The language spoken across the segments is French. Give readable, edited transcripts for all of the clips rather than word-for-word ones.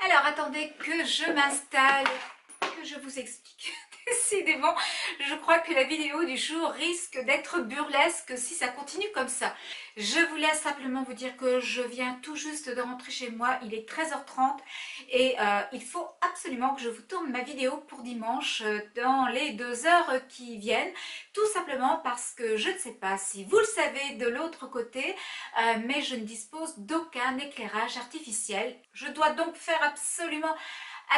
Alors, attendez que je m'installe, que je vous explique. Décidément, je crois que la vidéo du jour risque d'être burlesque si ça continue comme ça. Je voulais simplement vous dire que je viens tout juste de rentrer chez moi, il est 13h30 et il faut absolument que je vous tourne ma vidéo pour dimanche dans les 2 heures qui viennent. Tout simplement parce que je ne sais pas si vous le savez de l'autre côté, mais je ne dispose d'aucun éclairage artificiel. Je dois donc faire absolument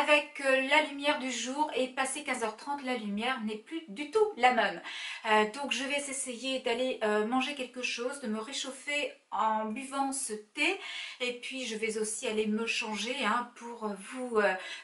avec la lumière du jour et passé 15h30 la lumière n'est plus du tout la même. Donc je vais essayer d'aller manger quelque chose, de me réchauffer en buvant ce thé et puis je vais aussi aller me changer pour vous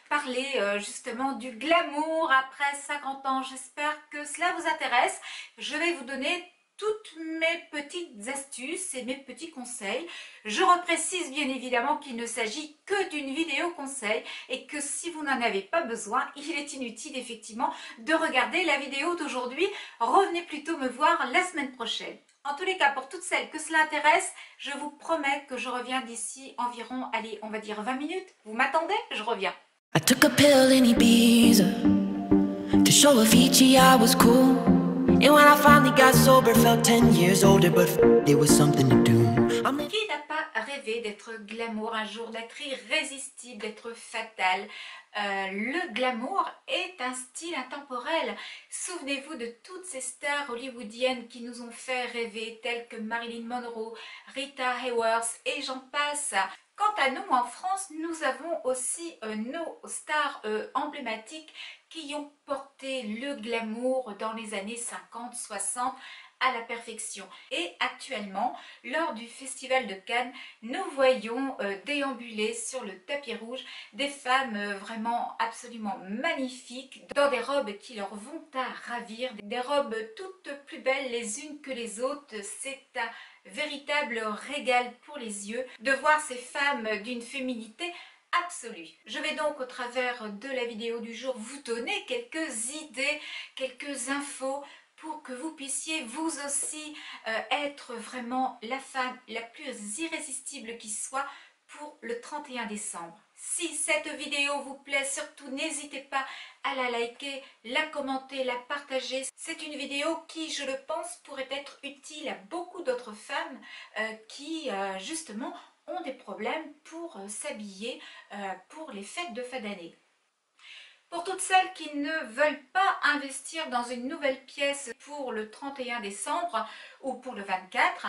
parler justement du glamour après 50 ans. J'espère que cela vous intéresse. Je vais vous donner toutes mes petites astuces et mes petits conseils. Je reprécise bien évidemment qu'il ne s'agit que d'une vidéo conseil et que si vous n'en avez pas besoin, il est inutile effectivement de regarder la vidéo d'aujourd'hui. Revenez plutôt me voir la semaine prochaine. En tous les cas, pour toutes celles que cela intéresse, je vous promets que je reviens d'ici environ, allez, on va dire 20 minutes. Vous m'attendez? Je reviens. I took a pill in Ibiza to show Avicii I was cool. And when I finally got sober, felt 10 years older, but there was something to do. Qui n'a pas rêvé d'être glamour un jour, d'être irrésistible, d'être fatal? Le glamour est un style intemporel. Souvenez-vous de toutes ces stars hollywoodiennes qui nous ont fait rêver, telles que Marilyn Monroe, Rita Hayworth et j'en passe. Quant à nous, en France, nous avons aussi nos stars emblématiques qui ont porté le glamour dans les années 50-60 à la perfection. Et actuellement, lors du Festival de Cannes, nous voyons déambuler sur le tapis rouge des femmes vraiment absolument magnifiques, dans des robes qui leur vont à ravir, des robes toutes plus belles les unes que les autres. C'est un véritable régal pour les yeux de voir ces femmes d'une féminité absolue. Je vais donc au travers de la vidéo du jour vous donner quelques idées, quelques infos pour que vous puissiez vous aussi être vraiment la femme la plus irrésistible qui soit pour le 31 décembre. Si cette vidéo vous plaît, surtout n'hésitez pas à la liker, la commenter, la partager. C'est une vidéo qui, je le pense, pourrait être utile à beaucoup d'autres femmes qui, justement, ont des problèmes pour s'habiller pour les fêtes de fin d'année. Pour toutes celles qui ne veulent pas investir dans une nouvelle pièce pour le 31 décembre ou pour le 24,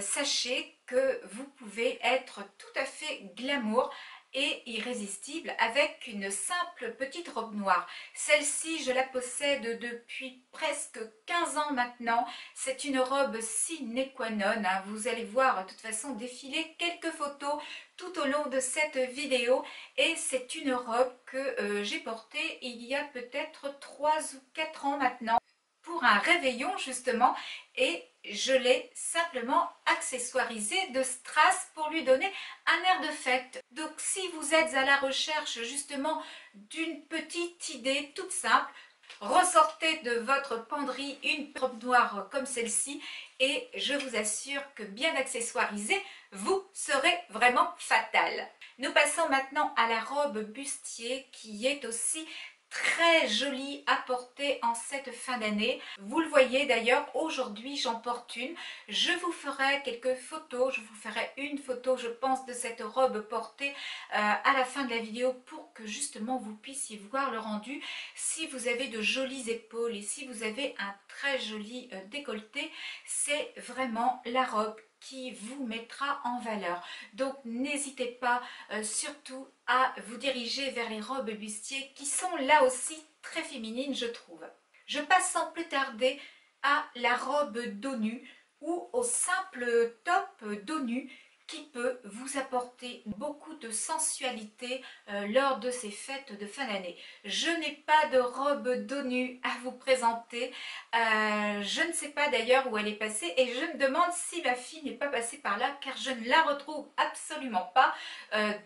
sachez que vous pouvez être tout à fait glamour et irrésistible avec une simple petite robe noire. Celle-ci, je la possède depuis presque 15 ans maintenant. C'est une robe sine qua non. Vous allez voir de toute façon défiler quelques photos tout au long de cette vidéo. Et c'est une robe que j'ai portée il y a peut-être 3 ou 4 ans maintenant pour un réveillon justement, et je l'ai simplement accessoirisé de strass pour lui donner un air de fête. Donc si vous êtes à la recherche justement d'une petite idée toute simple, ressortez de votre penderie une robe noire comme celle-ci et je vous assure que bien accessoirisée, vous serez vraiment fatal. Nous passons maintenant à la robe bustier qui est aussi très jolie à porter en cette fin d'année. Vous le voyez d'ailleurs, aujourd'hui j'en porte une. Je vous ferai quelques photos, je vous ferai une photo je pense de cette robe portée à la fin de la vidéo pour que justement vous puissiez voir le rendu. Si vous avez de jolies épaules et si vous avez un très joli décolleté, c'est vraiment la robe qui vous mettra en valeur. Donc n'hésitez pas surtout à vous diriger vers les robes bustiers qui sont là aussi très féminines je trouve. Je passe sans plus tarder à la robe dos nu ou au simple top dos nu qui peut vous apporter beaucoup de sensualité lors de ces fêtes de fin d'année. Je n'ai pas de robe dos nu à vous présenter, je ne sais pas d'ailleurs où elle est passée et je me demande si ma fille n'est pas passée par là car je ne la retrouve absolument pas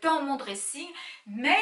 dans mon dressing. Mais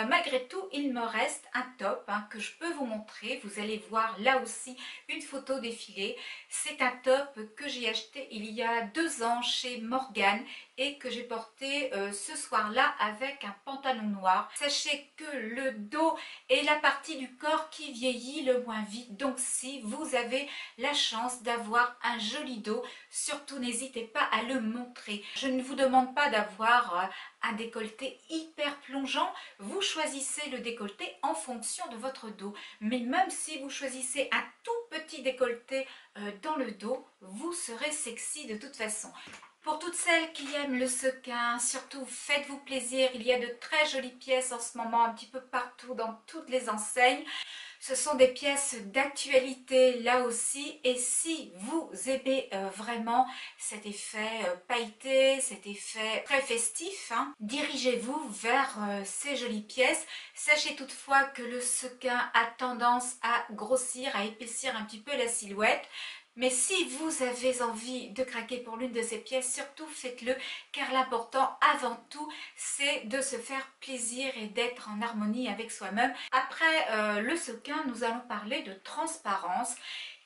malgré tout, il me reste un top hein, que je peux vous montrer. Vous allez voir là aussi une photo défilée. C'est un top que j'ai acheté il y a 2 ans chez Morgane et que j'ai porté ce soir-là avec un pantalon noir. Sachez que le dos est la partie du corps qui vieillit le moins vite. Donc si vous avez la chance d'avoir un joli dos, surtout n'hésitez pas à le montrer. Je ne vous demande pas d'avoir un décolleté hyper plongeant, vous choisissez le décolleté en fonction de votre dos. Mais même si vous choisissez un tout petit décolleté dans le dos, vous serez sexy de toute façon. Pour toutes celles qui aiment le sequin, surtout faites-vous plaisir, il y a de très jolies pièces en ce moment un petit peu partout dans toutes les enseignes. Ce sont des pièces d'actualité là aussi et si vous aimez vraiment cet effet pailleté, cet effet très festif, hein, dirigez-vous vers ces jolies pièces. Sachez toutefois que le sequin a tendance à grossir, à épaissir un petit peu la silhouette. Mais si vous avez envie de craquer pour l'une de ces pièces, surtout faites-le car l'important avant tout c'est de se faire plaisir et d'être en harmonie avec soi-même. Après le sequin, nous allons parler de transparence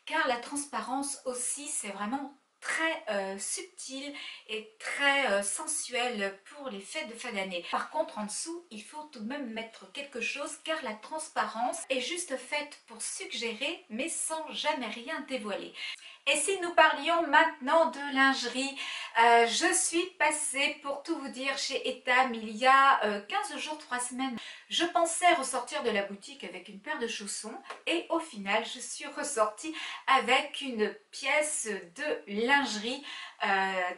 car la transparence aussi c'est vraiment très subtil et très sensuel pour les fêtes de fin d'année. Par contre en dessous il faut tout de même mettre quelque chose car la transparence est juste faite pour suggérer mais sans jamais rien dévoiler. Et si nous parlions maintenant de lingerie, je suis passée pour tout vous dire chez Etam il y a 15 jours, 3 semaines. Je pensais ressortir de la boutique avec une paire de chaussons et au final je suis ressortie avec une pièce de lingerie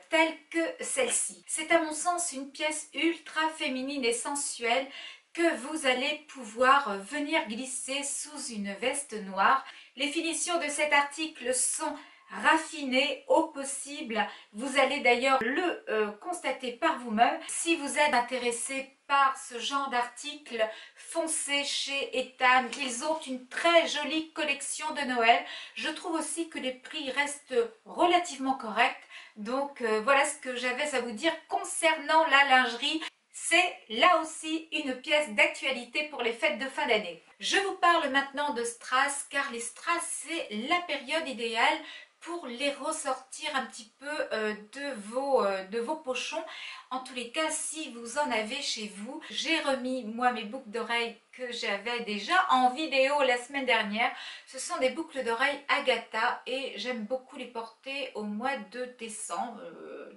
telle que celle-ci. C'est à mon sens une pièce ultra féminine et sensuelle que vous allez pouvoir venir glisser sous une veste noire. Les finitions de cet article sont raffiné au possible. Vous allez d'ailleurs le constater par vous-même. Si vous êtes intéressé par ce genre d'article, foncez chez Etam. Ils ont une très jolie collection de Noël. Je trouve aussi que les prix restent relativement corrects. Donc voilà ce que j'avais à vous dire concernant la lingerie. C'est là aussi une pièce d'actualité pour les fêtes de fin d'année. Je vous parle maintenant de strass car les strass c'est la période idéale pour les ressortir un petit peu de vos pochons. En tous les cas, si vous en avez chez vous, j'ai remis moi mes boucles d'oreilles que j'avais déjà en vidéo la semaine dernière. Ce sont des boucles d'oreilles Agatha et j'aime beaucoup les porter au mois de décembre,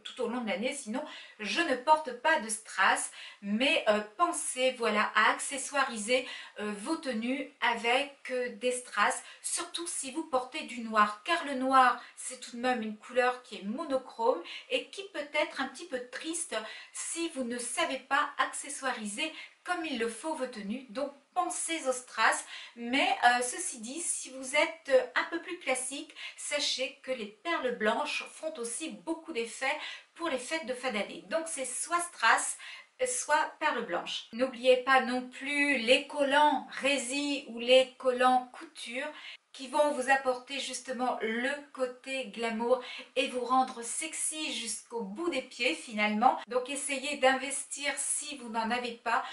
tout au long de l'année. Sinon, je ne porte pas de strass, mais pensez voilà, à accessoiriser vos tenues avec des strass, surtout si vous portez du noir, car le noir c'est tout de même une couleur qui est monochrome et qui peut être un petit peu triste si vous ne savez pas accessoiriser comme il le faut vos tenues. Donc pensez aux strass, mais ceci dit, si vous êtes un peu plus classique, sachez que les perles blanches font aussi beaucoup d'effets pour les fêtes de fin d'année. Donc c'est soit strass, soit perles blanches. N'oubliez pas non plus les collants résille ou les collants couture qui vont vous apporter justement le côté glamour et vous rendre sexy jusqu'au bout des pieds finalement. Donc essayez d'investir si vous n'en avez pas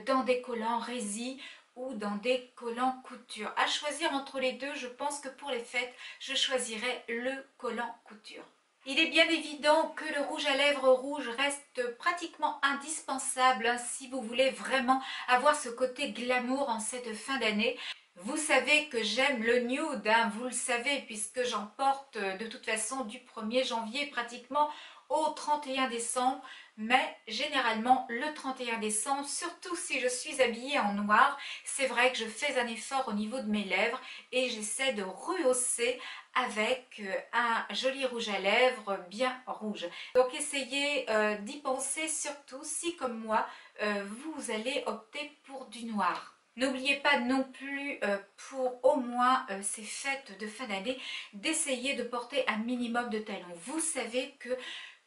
dans des collants résille ou dans des collants couture. À choisir entre les deux, je pense que pour les fêtes, je choisirais le collant couture. Il est bien évident que le rouge à lèvres rouge reste pratiquement indispensable hein, si vous voulez vraiment avoir ce côté glamour en cette fin d'année. Vous savez que j'aime le nude, hein, vous le savez, puisque j'en porte de toute façon du 1er janvier pratiquement au 31 décembre. Mais généralement le 31 décembre, surtout si je suis habillée en noir, c'est vrai que je fais un effort au niveau de mes lèvres et j'essaie de rehausser avec un joli rouge à lèvres bien rouge. Donc essayez d'y penser surtout si comme moi vous allez opter pour du noir. N'oubliez pas non plus pour au moins ces fêtes de fin d'année d'essayer de porter un minimum de talons. Vous savez que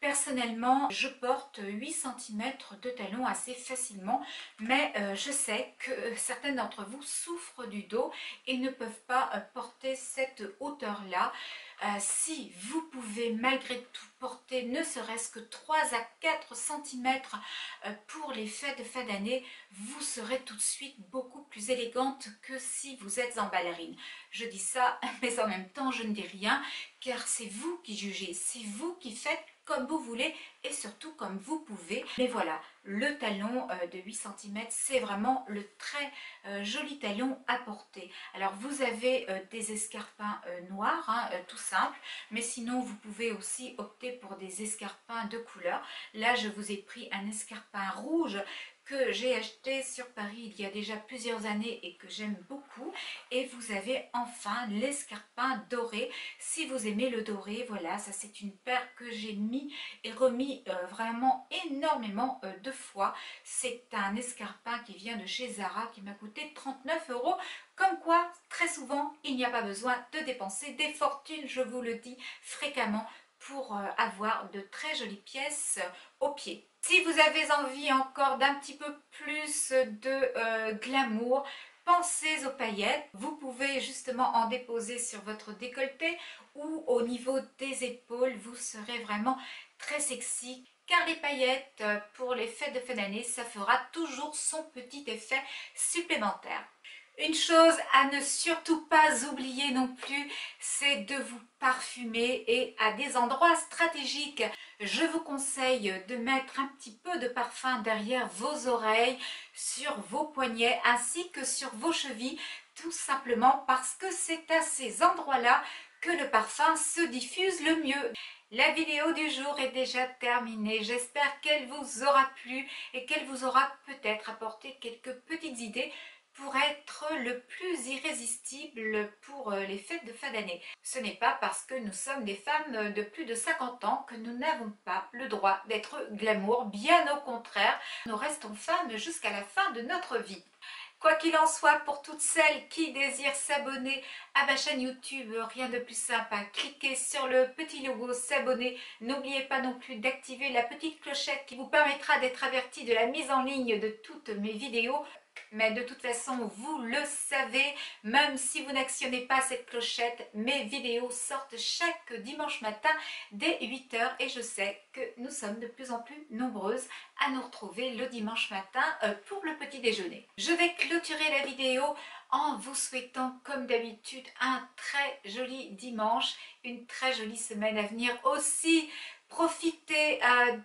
personnellement, je porte 8 cm de talons assez facilement, mais je sais que certaines d'entre vous souffrent du dos et ne peuvent pas porter cette hauteur-là. Si vous pouvez malgré tout porter ne serait-ce que 3 à 4 cm pour les fêtes de fin d'année, vous serez tout de suite beaucoup plus élégante que si vous êtes en ballerine. Je dis ça, mais en même temps je ne dis rien, car c'est vous qui jugez, c'est vous qui faites comme vous voulez et surtout comme vous pouvez. Mais voilà, le talon de 8 cm, c'est vraiment le très joli talon à porter. Alors vous avez des escarpins noirs, hein, tout simple, mais sinon vous pouvez aussi opter pour des escarpins de couleur. Là je vous ai pris un escarpin rouge que j'ai acheté sur Paris il y a déjà plusieurs années et que j'aime beaucoup. Et vous avez enfin l'escarpin doré. Si vous aimez le doré, voilà, ça c'est une paire que j'ai mis et remis vraiment énormément de fois. C'est un escarpin qui vient de chez Zara qui m'a coûté 39 €. Comme quoi, très souvent, il n'y a pas besoin de dépenser des fortunes, je vous le dis fréquemment, pour avoir de très jolies pièces au pied. Si vous avez envie encore d'un petit peu plus de glamour, pensez aux paillettes. Vous pouvez justement en déposer sur votre décolleté ou au niveau des épaules. Vous serez vraiment très sexy. Car les paillettes pour les fêtes de fin d'année, ça fera toujours son petit effet supplémentaire. Une chose à ne surtout pas oublier non plus, c'est de vous parfumer et à des endroits stratégiques. Je vous conseille de mettre un petit peu de parfum derrière vos oreilles, sur vos poignets ainsi que sur vos chevilles, tout simplement parce que c'est à ces endroits-là que le parfum se diffuse le mieux. La vidéo du jour est déjà terminée. J'espère qu'elle vous aura plu et qu'elle vous aura peut-être apporté quelques petites idées pour être le plus irrésistible pour les fêtes de fin d'année. Ce n'est pas parce que nous sommes des femmes de plus de 50 ans que nous n'avons pas le droit d'être glamour, bien au contraire, nous restons femmes jusqu'à la fin de notre vie. Quoi qu'il en soit, pour toutes celles qui désirent s'abonner à ma chaîne YouTube, rien de plus simple à cliquer sur le petit logo s'abonner. N'oubliez pas non plus d'activer la petite clochette qui vous permettra d'être averti de la mise en ligne de toutes mes vidéos. Mais de toute façon, vous le savez, même si vous n'actionnez pas cette clochette, mes vidéos sortent chaque dimanche matin dès 8 h et je sais que nous sommes de plus en plus nombreuses à nous retrouver le dimanche matin pour le petit déjeuner. Je vais clôturer la vidéo en vous souhaitant comme d'habitude un très joli dimanche, une très jolie semaine à venir aussi. Profitez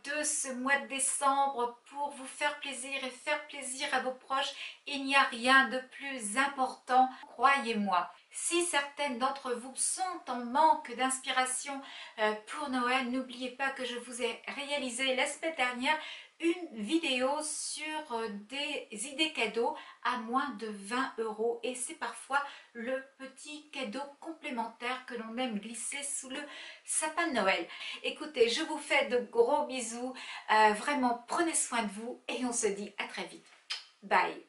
de ce mois de décembre pour vous faire plaisir et faire plaisir à vos proches. Il n'y a rien de plus important, croyez-moi. Si certaines d'entre vous sont en manque d'inspiration pour Noël, n'oubliez pas que je vous ai réalisé la semaine dernière une vidéo sur des idées cadeaux à moins de 20 € et c'est parfois le petit cadeau complémentaire que l'on aime glisser sous le sapin de Noël. Écoutez, je vous fais de gros bisous, vraiment prenez soin de vous et on se dit à très vite. Bye!